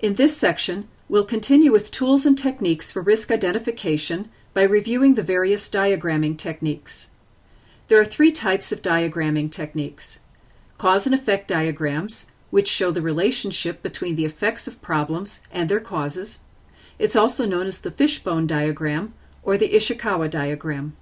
In this section, we'll continue with tools and techniques for risk identification by reviewing the various diagramming techniques. There are three types of diagramming techniques: cause and effect diagrams, which show the relationship between the effects of problems and their causes. It's also known as the fishbone diagram or the Ishikawa diagram.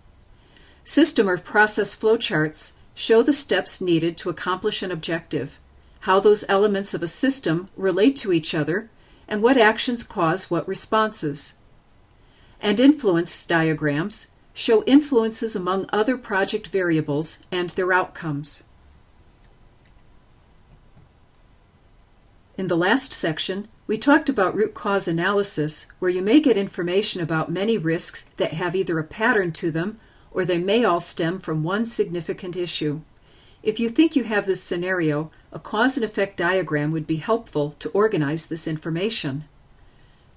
System or process flowcharts show the steps needed to accomplish an objective, how those elements of a system relate to each other, and what actions cause what responses. And influence diagrams show influences among other project variables and their outcomes. In the last section, we talked about root cause analysis, where you may get information about many risks that have either a pattern to them or they may all stem from one significant issue. If you think you have this scenario, a cause and effect diagram would be helpful to organize this information.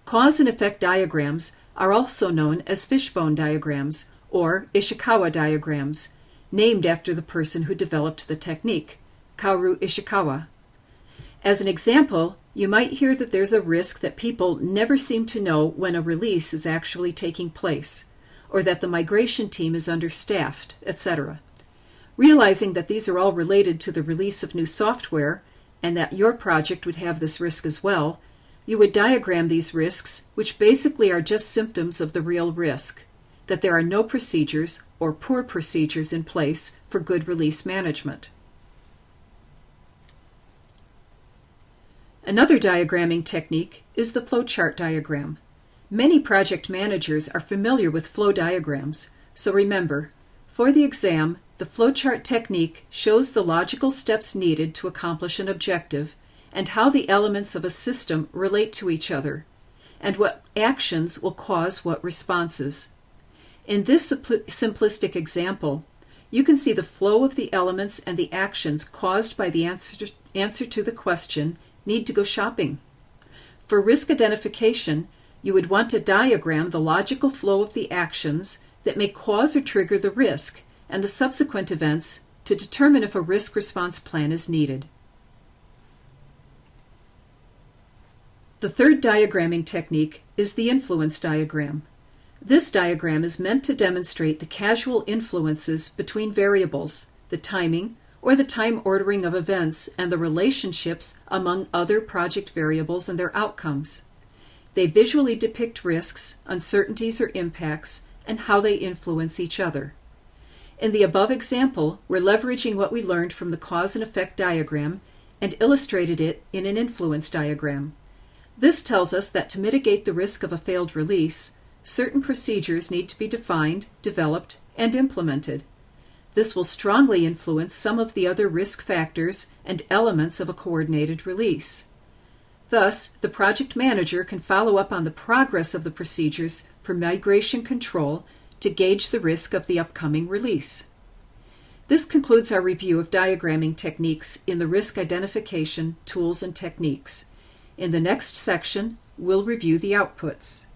Cause and effect diagrams are also known as fishbone diagrams or Ishikawa diagrams, named after the person who developed the technique, Kaoru Ishikawa. As an example, you might hear that there's a risk that people never seem to know when a release is actually taking place, or that the migration team is understaffed, etc. Realizing that these are all related to the release of new software, and that your project would have this risk as well, you would diagram these risks, which basically are just symptoms of the real risk, that there are no procedures or poor procedures in place for good release management. Another diagramming technique is the flowchart diagram. Many project managers are familiar with flow diagrams, so remember, for the exam, the flowchart technique shows the logical steps needed to accomplish an objective and how the elements of a system relate to each other, and what actions will cause what responses. In this simplistic example, you can see the flow of the elements and the actions caused by the answer to the question, need to go shopping. For risk identification, you would want to diagram the logical flow of the actions that may cause or trigger the risk and the subsequent events to determine if a risk response plan is needed. The third diagramming technique is the influence diagram. This diagram is meant to demonstrate the causal influences between variables, the timing or the time ordering of events, and the relationships among other project variables and their outcomes. They visually depict risks, uncertainties, or impacts, and how they influence each other. In the above example, we're leveraging what we learned from the cause and effect diagram and illustrated it in an influence diagram. This tells us that to mitigate the risk of a failed release, certain procedures need to be defined, developed, and implemented. This will strongly influence some of the other risk factors and elements of a coordinated release. Thus, the project manager can follow up on the progress of the procedures for migration control to gauge the risk of the upcoming release. This concludes our review of diagramming techniques in the risk identification tools and techniques. In the next section, we'll review the outputs.